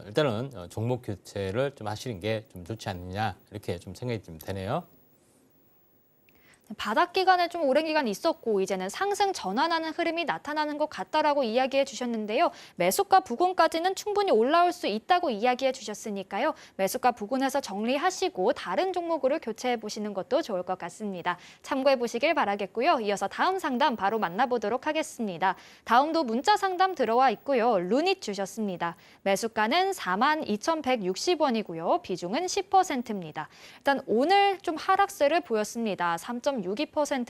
일단은 종목 교체를 좀 하시는 게 좀 좋지 않느냐 이렇게 좀 생각이 좀 되네요. 바닥 기간에 좀 오랜 기간 있었고 이제는 상승 전환하는 흐름이 나타나는 것 같다라고 이야기해 주셨는데요. 매수가 부근까지는 충분히 올라올 수 있다고 이야기해 주셨으니까요. 매수가 부근에서 정리하시고 다른 종목으로 교체해 보시는 것도 좋을 것 같습니다. 참고해 보시길 바라겠고요. 이어서 다음 상담 바로 만나보도록 하겠습니다. 다음도 문자 상담 들어와 있고요. 루닛 주셨습니다. 매수가는 42,160원이고요. 비중은 10%입니다. 일단 오늘 좀 하락세를 보였습니다. 3.62%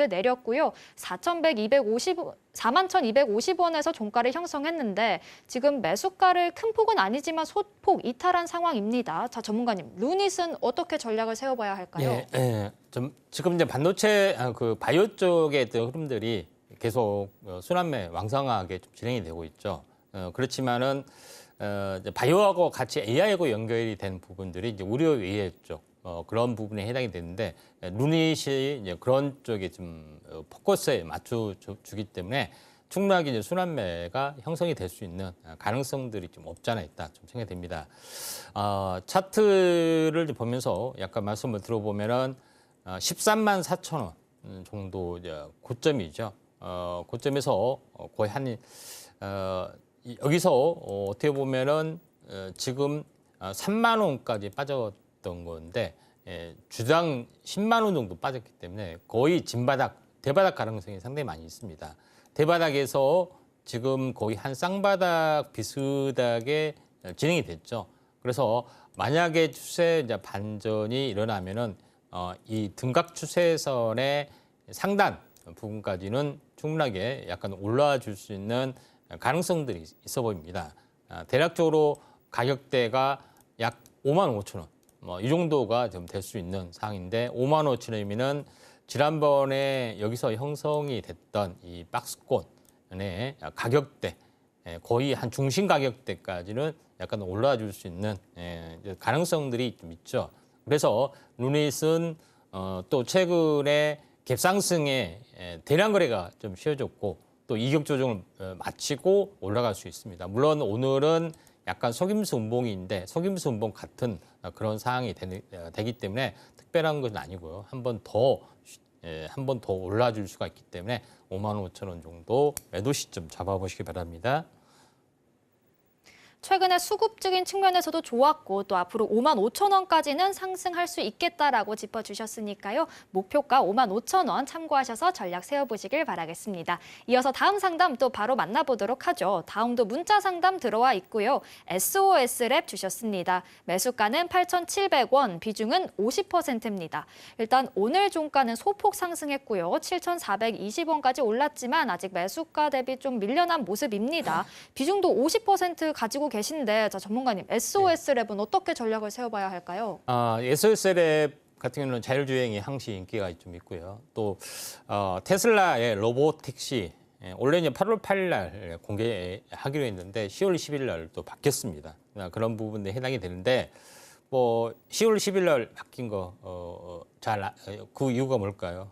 내렸고요. 41,250원에서 종가를 형성했는데 지금 매수가를 큰 폭은 아니지만 소폭 이탈한 상황입니다. 자, 전문가님, 루닛은 어떻게 전략을 세워봐야 할까요? 좀 지금 이제 반도체 그 바이오 쪽의 흐름들이 계속 순환매 왕성하게 좀 진행이 되고 있죠. 그렇지만은 이제 바이오하고 같이 AI하고 연결이 된 부분들이 이제 의료 외예 쪽 그런 부분에 해당이 되는데 루닛이 이제 그런 쪽에 좀 포커스에 맞춰주기 때문에 충분하게 이제 순환매가 형성이 될 수 있는 가능성들이 좀 없지 않아 있다 좀 생각이 됩니다. 차트를 보면서 약간 말씀을 들어보면은 13만 4천 원 정도 이제 고점이죠. 고점에서 거의 한 여기서 어떻게 보면은 지금 3만 원까지 빠졌던 건데 주당 10만 원 정도 빠졌기 때문에 거의 진바닥, 대바닥 가능성이 상당히 많이 있습니다. 대바닥에서 지금 거의 한 쌍바닥 비슷하게 진행이 됐죠. 그래서 만약에 추세 이제 반전이 일어나면은 이 등각 추세선의 상단 부분까지는 충분하게 약간 올라와 줄 수 있는 가능성들이 있어 보입니다. 대략적으로 가격대가 약 5만 5천 원, 이 정도가 좀 될 수 있는 상황인데 5만 5천 원이면은 지난번에 여기서 형성이 됐던 이 박스권의 가격대 거의 한 중심 가격대까지는 약간 올라와 줄 수 있는 가능성들이 좀 있죠. 그래서 루닛은 또 최근에 갭상승에 대량 거래가 좀 쉬워졌고 또 이격 조정을 마치고 올라갈 수 있습니다. 물론 오늘은 약간 속임수 운봉인데 속임수 운봉 같은 그런 상황이 되기 때문에 특별한 것은 아니고요. 한 번 더 올라와 줄 수가 있기 때문에 5만 5천 원 정도 매도 시점 잡아보시기 바랍니다. 최근에 수급적인 측면에서도 좋았고 또 앞으로 5만 5천 원까지는 상승할 수 있겠다라고 짚어주셨으니까요. 목표가 5만 5천 원 참고하셔서 전략 세워보시길 바라겠습니다. 이어서 다음 상담 또 바로 만나보도록 하죠. 다음도 문자 상담 들어와 있고요. SOS랩 주셨습니다. 매수가는 8,700원, 비중은 50%입니다. 일단 오늘 종가는 소폭 상승했고요. 7,420원까지 올랐지만 아직 매수가 대비 좀 밀려난 모습입니다. 비중도 50% 가지고 계신데 자, 전문가님, SOS랩은 어떻게 전략을 세워봐야 할까요? SOS랩 같은 경우는 자율주행이 항시 인기가 좀 있고요. 또 테슬라의 로보택시 원래 이제 8월 8일 날 공개하기로 했는데 10월 10일 날 또 바뀌었습니다. 그런 부분에 해당이 되는데 뭐 10월 10일 날 바뀐 거 그 이유가 뭘까요?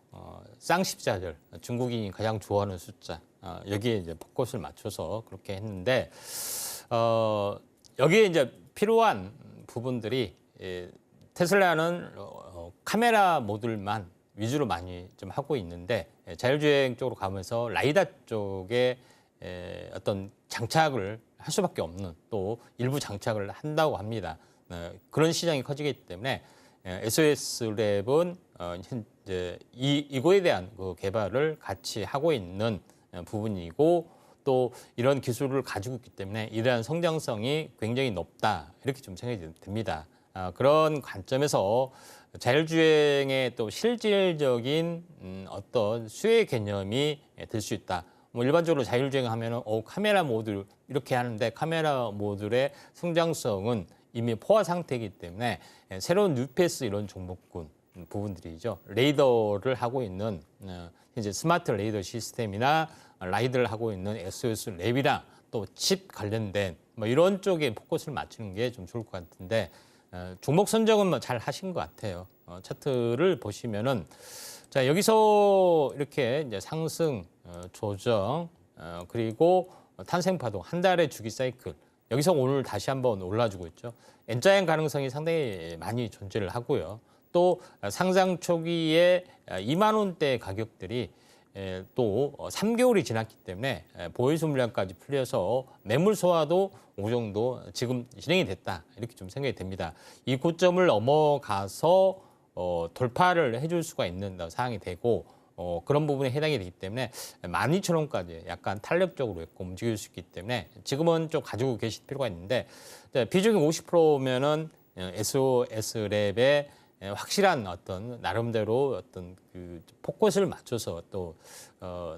쌍십자절, 중국인이 가장 좋아하는 숫자 여기에 이제 포커스를 맞춰서 그렇게 했는데. 여기에 이제 필요한 부분들이 테슬라는 카메라 모듈만 위주로 많이 좀 하고 있는데 자율주행 쪽으로 가면서 라이다 쪽에 어떤 장착을 할 수밖에 없는 또 일부 장착을 한다고 합니다. 그런 시장이 커지기 때문에 SOS랩은 현재 이거에 대한 그 개발을 같이 하고 있는 부분이고 또 이런 기술을 가지고 있기 때문에 이러한 성장성이 굉장히 높다 이렇게 좀 생각이 됩니다. 그런 관점에서 자율주행의 또 실질적인 어떤 수혜 개념이 될 수 있다. 뭐 일반적으로 자율주행하면은 카메라 모듈 이렇게 하는데 카메라 모듈의 성장성은 이미 포화 상태이기 때문에 새로운 뉴페이스 이런 종목군 부분들이죠. 레이더를 하고 있는 이제 스마트 레이더 시스템이나 라이드를 하고 있는 SOS 랩이나 또 칩 관련된 뭐 이런 쪽에 포커스를 맞추는 게 좀 좋을 것 같은데 종목 선정은 뭐 잘 하신 것 같아요. 차트를 보시면은 자 여기서 이렇게 이제 상승, 조정 그리고 탄생 파동 한 달의 주기 사이클 여기서 오늘 다시 한번 올라주고 있죠. N자형 가능성이 상당히 많이 존재를 하고요. 또 상장 초기에 2만 원대 가격들이 또 3개월이 지났기 때문에 보유수 물량까지 풀려서 매물 소화도 어느 정도 지금 진행이 됐다 이렇게 좀 생각이 됩니다. 이 고점을 넘어가서 돌파를 해줄 수가 있는 상황이 되고 그런 부분에 해당이 되기 때문에 12,000원까지 약간 탄력적으로 움직일 수 있기 때문에 지금은 좀 가지고 계실 필요가 있는데 비중이 50%면은 SOS 랩의 확실한 어떤 나름대로 어떤 그 포커스를 맞춰서 또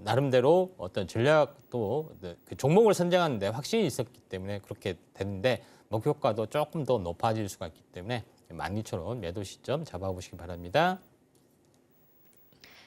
나름대로 어떤 전략도 그 종목을 선정하는데 확신이 있었기 때문에 그렇게 됐는데 목표가도 조금 더 높아질 수가 있기 때문에 12,000원 매도 시점 잡아보시기 바랍니다.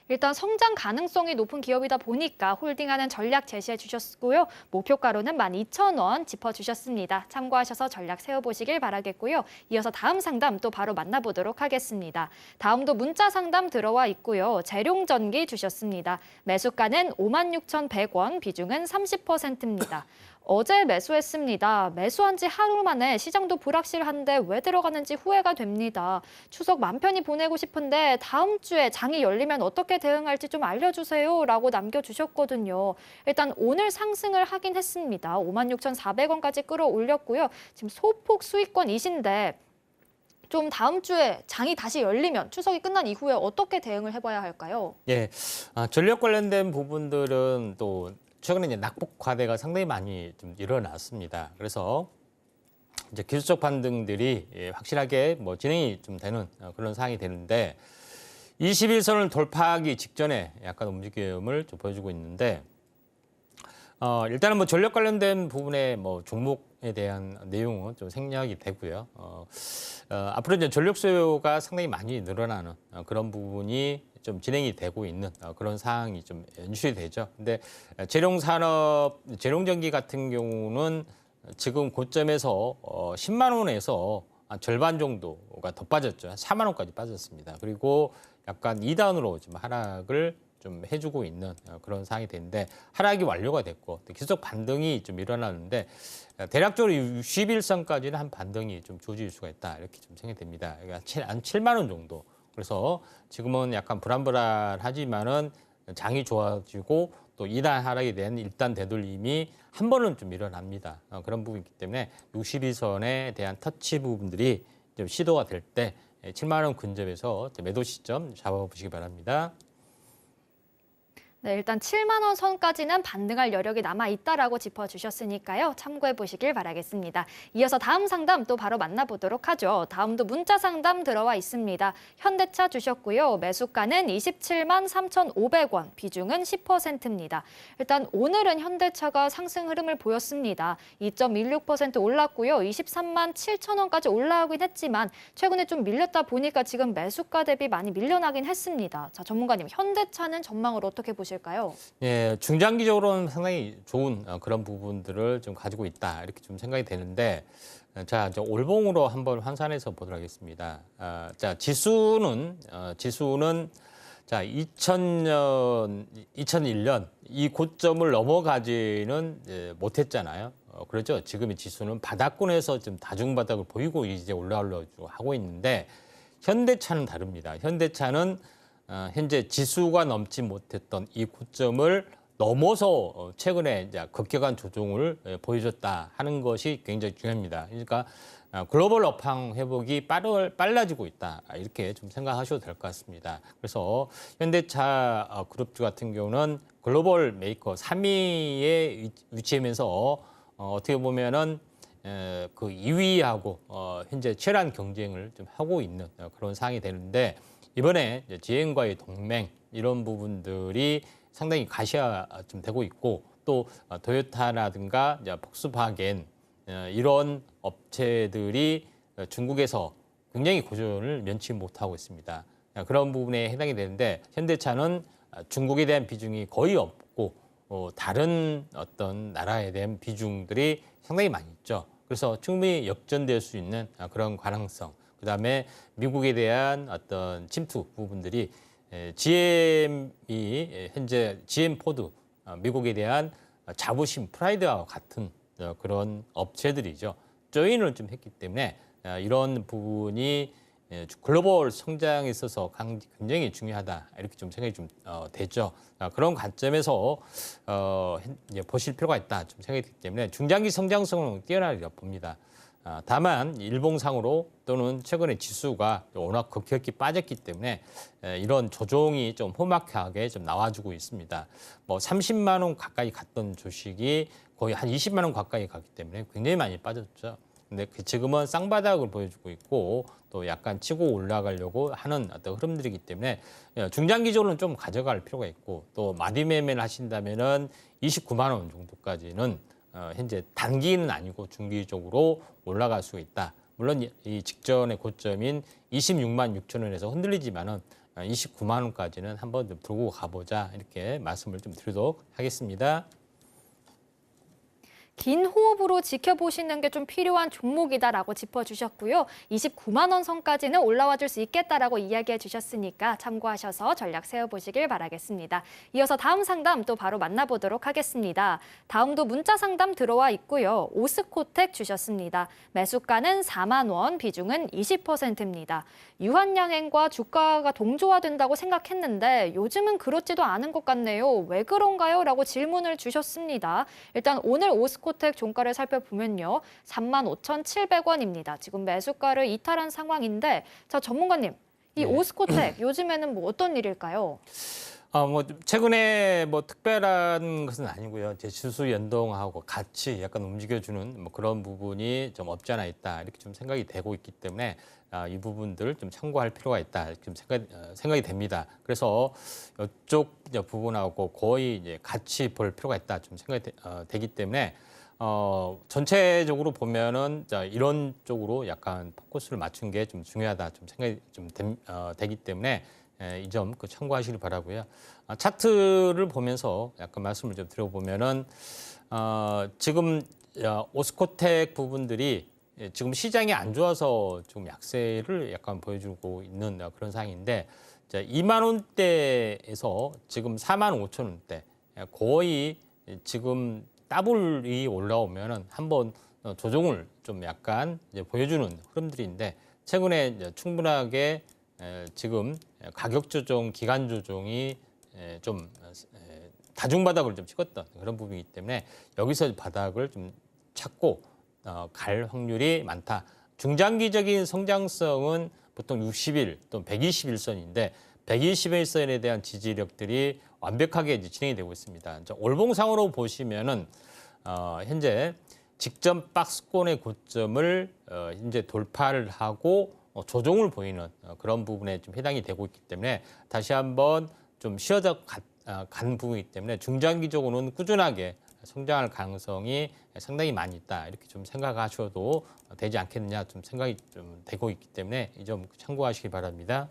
일단 성장 가능성이 높은 기업이다 보니까 홀딩하는 전략 제시해 주셨고요. 목표가로는 12,000원 짚어주셨습니다. 참고하셔서 전략 세워보시길 바라겠고요. 이어서 다음 상담 또 바로 만나보도록 하겠습니다. 다음도 문자 상담 들어와 있고요. 재룡전기 주셨습니다. 매수가는 56,100원, 비중은 30%입니다. 어제 매수했습니다. 매수한 지 하루 만에 시장도 불확실한데 왜 들어가는지 후회가 됩니다. 추석 맘 편히 보내고 싶은데 다음 주에 장이 열리면 어떻게 대응할지 좀 알려주세요 라고 남겨주셨거든요. 일단 오늘 상승을 하긴 했습니다. 56,400원까지 끌어올렸고요. 지금 소폭 수익권이신데 좀 다음 주에 장이 다시 열리면 추석이 끝난 이후에 어떻게 대응을 해봐야 할까요? 예, 전력 관련된 부분들은 또 최근에 이제 낙폭 과대가 상당히 많이 좀 일어났습니다. 그래서 이제 기술적 반등들이 확실하게 뭐 진행이 좀 되는 그런 상황이 되는데 21선을 돌파하기 직전에 약간 움직임을 좀 보여주고 있는데 일단은 뭐 전력 관련된 부분의 뭐 종목에 대한 내용은 좀 생략이 되고요. 앞으로 이제 전력 수요가 상당히 많이 늘어나는 그런 부분이 좀 진행이 되고 있는 그런 상황이 좀 연출이 되죠. 근데 재룡산업, 재룡전기 같은 경우는 지금 고점에서 10만 원에서 절반 정도가 더 빠졌죠. 4만 원까지 빠졌습니다. 그리고 약간 2단으로 지금 하락을 좀 해주고 있는 그런 상황이 되는데 하락이 완료가 됐고 기술적 반등이 좀 일어나는데 대략적으로 61선까지는 한 반등이 좀 주어질 수가 있다 이렇게 좀 생각이 됩니다. 그러니까 한 7만 원 정도. 그래서 지금은 약간 불안불안하지만은 장이 좋아지고 또 2단 하락에 대한 1단 되돌림이 한 번은 좀 일어납니다. 그런 부분이기 때문에 62선에 대한 터치 부분들이 좀 시도가 될 때 7만 원 근접에서 매도 시점 잡아보시기 바랍니다. 네, 일단 7만 원 선까지는 반등할 여력이 남아있다라고 짚어주셨으니까요. 참고해보시길 바라겠습니다. 이어서 다음 상담 또 바로 만나보도록 하죠. 다음도 문자 상담 들어와 있습니다. 현대차 주셨고요. 매수가는 273만 3,500원, 비중은 10%입니다. 일단 오늘은 현대차가 상승 흐름을 보였습니다. 2.16% 올랐고요. 23만 7천 원까지 올라오긴 했지만 최근에 좀 밀렸다 보니까 지금 매수가 대비 많이 밀려나긴 했습니다. 자, 전문가님, 현대차는 전망을 어떻게 보실까요? 예, 중장기적으로는 상당히 좋은 그런 부분들을 좀 가지고 있다 이렇게 좀 생각이 되는데 자, 이제 올봉으로 한번 환산해서 보도록 하겠습니다. 자, 지수는 자 2001년 이 고점을 넘어가지는 못했잖아요. 그렇죠. 지금 이 지수는 바닥권에서 좀 다중바닥을 보이고 이제 올라오려고 하고 있는데 현대차는 다릅니다. 현대차는 현재 지수가 넘지 못했던 이 고점을 넘어서 최근에 이제 급격한 조정을 보여줬다 하는 것이 굉장히 중요합니다. 그러니까 글로벌 업황 회복이 빨라지고 있다 이렇게 좀 생각하셔도 될 것 같습니다. 그래서 현대차 그룹주 같은 경우는 글로벌 메이커 3위에 위치하면서 어떻게 보면은 그 2위하고 현재 치열한 경쟁을 좀 하고 있는 그런 상황이 되는데. 이번에 GM과의 동맹 이런 부분들이 상당히 가시화 좀 되고 있고 또 도요타라든가 이제 폭스바겐 이런 업체들이 중국에서 굉장히 고전을 면치 못하고 있습니다. 그런 부분에 해당이 되는데 현대차는 중국에 대한 비중이 거의 없고 다른 어떤 나라에 대한 비중들이 상당히 많이 있죠. 그래서 충분히 역전될 수 있는 그런 가능성, 그다음에 미국에 대한 어떤 침투 부분들이 GM이 현재 GM 포드 미국에 대한 자부심, 프라이드와 같은 그런 업체들이죠. 조인을 좀 했기 때문에 이런 부분이 글로벌 성장에 있어서 굉장히 중요하다 이렇게 좀 생각이 좀 되죠. 그런 관점에서 이제 보실 필요가 있다 좀 생각이 되기 때문에 중장기 성장성은 뛰어나리라 봅니다. 다만 일봉상으로 또는 최근에 지수가 워낙 급격히 빠졌기 때문에 이런 조정이 좀 험악하게 좀 나와주고 있습니다. 뭐 30만 원 가까이 갔던 주식이 거의 한 20만 원 가까이 갔기 때문에 굉장히 많이 빠졌죠. 근데 지금은 쌍바닥을 보여주고 있고 또 약간 치고 올라가려고 하는 어떤 흐름들이기 때문에 중장기적으로는 좀 가져갈 필요가 있고 또 마디 매매를 하신다면은 29만 원 정도까지는 현재 단기는 아니고 중기적으로 올라갈 수 있다. 물론 이 직전의 고점인 26만 6천 원에서 흔들리지만은 29만 원까지는 한번 좀 들고 가보자 이렇게 말씀을 좀 드리도록 하겠습니다. 긴 호흡으로 지켜보시는 게 좀 필요한 종목이다라고 짚어주셨고요. 29만 원 선까지는 올라와 줄 수 있겠다라고 이야기해 주셨으니까 참고하셔서 전략 세워보시길 바라겠습니다. 이어서 다음 상담 또 바로 만나보도록 하겠습니다. 다음도 문자 상담 들어와 있고요. 오스코텍 주셨습니다. 매수가는 4만 원, 비중은 20%입니다. 유한양행과 주가가 동조화된다고 생각했는데 요즘은 그렇지도 않은 것 같네요. 왜 그런가요? 라고 질문을 주셨습니다. 일단 오늘 오스코텍 종가를 살펴보면요. 35,700원입니다. 지금 매수가를 이탈한 상황인데 자 전문가님, 이 오스코텍 요즘에는 뭐 어떤 일일까요? 뭐 최근에 뭐 특별한 것은 아니고요. 제 지수 연동하고 같이 약간 움직여주는 뭐 그런 부분이 좀 없지 않아 있다 이렇게 좀 생각이 되고 있기 때문에 이 부분들을 좀 참고할 필요가 있다 좀 생각이 됩니다. 그래서 이쪽 부분하고 거의 이제 같이 볼 필요가 있다 좀 생각이 되기 때문에 전체적으로 보면은 이런 쪽으로 약간 포커스를 맞춘 게 좀 중요하다 좀 생각이 좀 되기 때문에 이 점 참고하시길 바라고요. 차트를 보면서 약간 말씀을 좀 드려보면은 지금 오스코텍 부분들이 지금 시장이 안 좋아서 좀 약세를 약간 보여주고 있는 그런 상황인데 2만 원대에서 지금 4만 5천 원대 거의 지금 더블이 올라오면은 한번 조정을 좀 약간 이제 보여주는 흐름들인데 최근에 이제 충분하게 지금 가격 조정, 기간 조정이 좀 다중바닥을 좀 찍었던 그런 부분이기 때문에 여기서 바닥을 좀 찾고 갈 확률이 많다. 중장기적인 성장성은 보통 60일 또는 120일선인데 120일선에 대한 지지력들이 완벽하게 이제 진행이 되고 있습니다. 월봉상으로 보시면은 현재 직전 박스권의 고점을 이제 돌파를 하고 조정을 보이는 그런 부분에 좀 해당이 되고 있기 때문에 다시 한번 좀 쉬어져 간 부분이기 때문에 중장기적으로는 꾸준하게 성장할 가능성이 상당히 많이 있다 이렇게 좀 생각하셔도 되지 않겠느냐 좀 생각이 좀 되고 있기 때문에 이 점 참고하시기 바랍니다.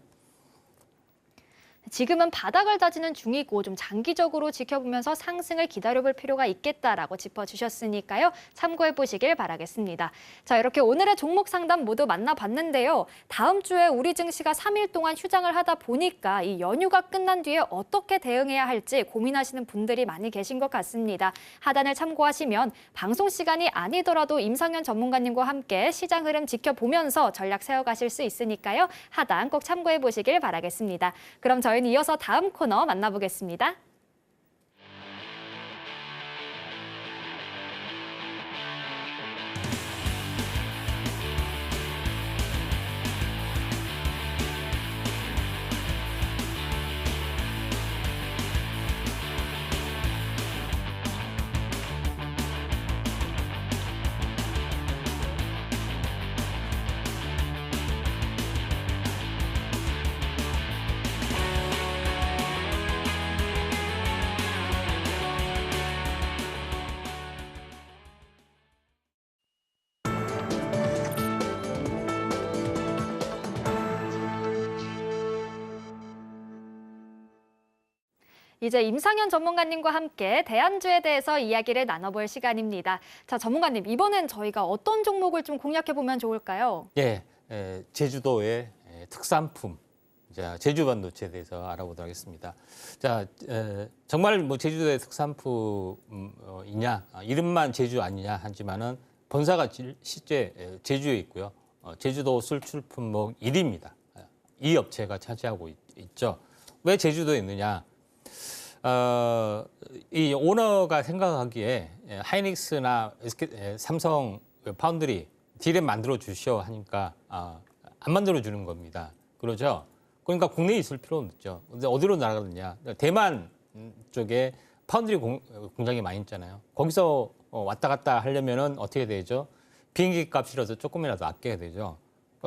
지금은 바닥을 다지는 중이고 좀 장기적으로 지켜보면서 상승을 기다려볼 필요가 있겠다라고 짚어주셨으니까요. 참고해 보시길 바라겠습니다. 자, 이렇게 오늘의 종목 상담 모두 만나봤는데요. 다음 주에 우리 증시가 3일 동안 휴장을 하다 보니까 이 연휴가 끝난 뒤에 어떻게 대응해야 할지 고민하시는 분들이 많이 계신 것 같습니다. 하단을 참고하시면 방송 시간이 아니더라도 임상현 전문가님과 함께 시장 흐름 지켜보면서 전략 세워가실 수 있으니까요. 하단 꼭 참고해 보시길 바라겠습니다. 그럼 저희는 이어서 다음 코너 만나보겠습니다. 이제 임상현 전문가님과 함께 대안주에 대해서 이야기를 나눠볼 시간입니다. 자, 전문가님, 이번엔 저희가 어떤 종목을 좀 공략해보면 좋을까요? 예, 제주도의 특산품, 자, 제주 반도체에 대해서 알아보도록 하겠습니다. 자, 정말 뭐 제주도의 특산품이냐, 이름만 제주 아니냐 하지만은 본사가 실제 제주에 있고요. 제주도 수출 품목 1위입니다. 이 업체가 차지하고 있죠. 왜 제주도에 있느냐? 이 오너가 생각하기에 하이닉스나 삼성 파운드리 디램 만들어 주시오 하니까 안 만들어 주는 겁니다. 그러죠? 그러니까 국내에 있을 필요는 없죠. 근데 어디로 나가느냐? 대만 쪽에 파운드리 공장이 많이 있잖아요. 거기서 왔다 갔다 하려면은 어떻게 되죠? 비행기 값이라도 조금이라도 아껴야 되죠.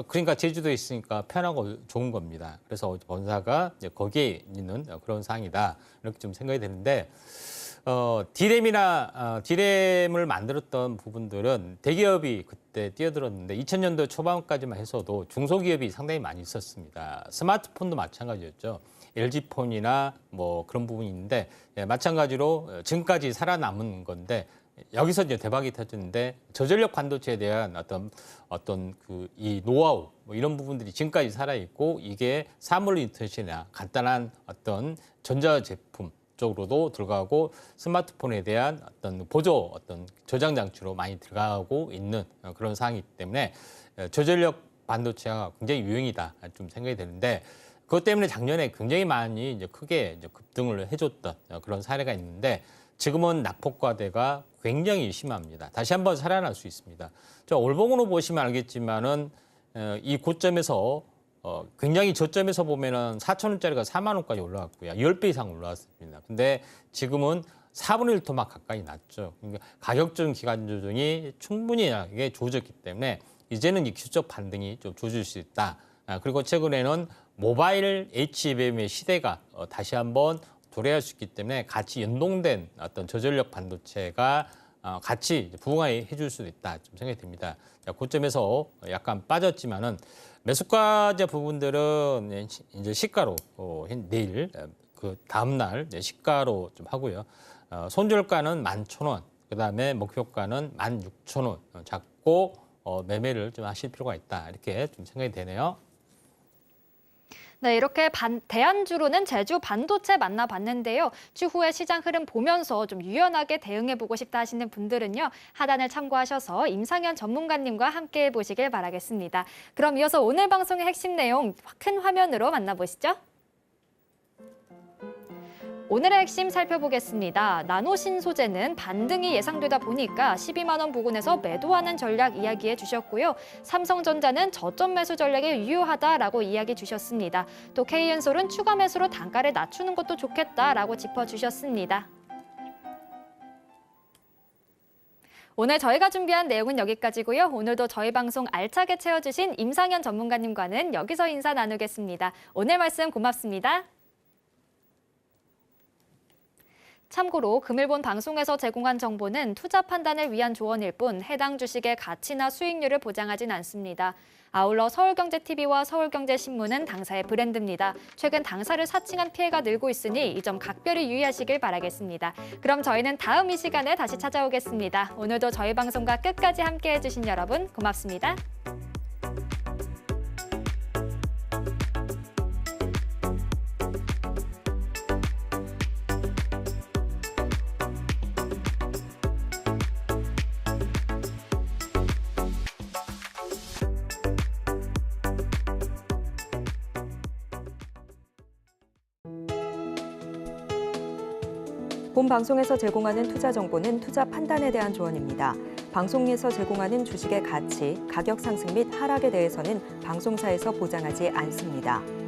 그러니까 제주도에 있으니까 편하고 좋은 겁니다. 그래서 본사가 이제 거기에 있는 그런 상황이다. 이렇게 좀 생각이 되는데, 디램을 만들었던 부분들은 대기업이 그때 뛰어들었는데 2000년도 초반까지만 해서도 중소기업이 상당히 많이 있었습니다. 스마트폰도 마찬가지였죠. LG폰이나 뭐 그런 부분이 있는데, 마찬가지로 지금까지 살아남은 건데, 여기서 이제 대박이 터졌는데 저전력 반도체에 대한 어떤 이 노하우 뭐 이런 부분들이 지금까지 살아 있고 이게 사물 인터넷이나 간단한 어떤 전자 제품 쪽으로도 들어가고 스마트폰에 대한 어떤 보조 저장 장치로 많이 들어가고 있는 그런 상황이기 때문에 저전력 반도체가 굉장히 유행이다 좀 생각이 되는데 그것 때문에 작년에 굉장히 많이 이제 크게 이제 급등을 해줬던 그런 사례가 있는데. 지금은 낙폭과대가 굉장히 심합니다. 다시 한번 살아날 수 있습니다. 저 올봉으로 보시면 알겠지만은 이 고점에서 굉장히 저점에서 보면은 4,000원짜리가 4만 원까지 올라갔고요. 10배 이상 올라왔습니다. 근데 지금은 4분의 1토막 가까이 났죠. 그러니까 가격적 기간 조정이 충분히 조졌기 때문에 이제는 이 기술적 반등이 좀 조질 수 있다. 그리고 최근에는 모바일 HBM의 시대가 다시 한번 도래할 수 있기 때문에 같이 연동된 어떤 저전력 반도체가 같이 부응해 줄 수도 있다 좀 생각이 듭니다. 자, 고점에서 약간 빠졌지만은 매수가자 부분들은 이제 시가로 내일 그 다음 날 시가로 좀 하고요. 손절가는 11,000원, 그다음에 목표가는 16,000원 잡고 매매를 좀 하실 필요가 있다 이렇게 좀 생각이 되네요. 네, 이렇게 대안주로는 제주 반도체 만나봤는데요. 추후에 시장 흐름 보면서 좀 유연하게 대응해보고 싶다 하시는 분들은요. 하단을 참고하셔서 임상현 전문가님과 함께 해보시길 바라겠습니다. 그럼 이어서 오늘 방송의 핵심 내용 큰 화면으로 만나보시죠. 오늘의 핵심 살펴보겠습니다. 나노신 소재는 반등이 예상되다 보니까 12만 원 부근에서 매도하는 전략 이야기해 주셨고요. 삼성전자는 저점 매수 전략이 유효하다라고 이야기 주셨습니다. 또 K엔솔은 추가 매수로 단가를 낮추는 것도 좋겠다라고 짚어주셨습니다. 오늘 저희가 준비한 내용은 여기까지고요. 오늘도 저희 방송 알차게 채워주신 임상현 전문가님과는 여기서 인사 나누겠습니다. 오늘 말씀 고맙습니다. 참고로 금일본 방송에서 제공한 정보는 투자 판단을 위한 조언일 뿐 해당 주식의 가치나 수익률을 보장하진 않습니다. 아울러 서울경제TV와 서울경제신문은 당사의 브랜드입니다. 최근 당사를 사칭한 피해가 늘고 있으니 이 점 각별히 유의하시길 바라겠습니다. 그럼 저희는 다음 이 시간에 다시 찾아오겠습니다. 오늘도 저희 방송과 끝까지 함께해 주신 여러분 고맙습니다. 본 방송에서 제공하는 투자 정보는 투자 판단에 대한 조언입니다. 방송에서 제공하는 주식의 가치, 가격 상승 및 하락에 대해서는 방송사에서 보장하지 않습니다.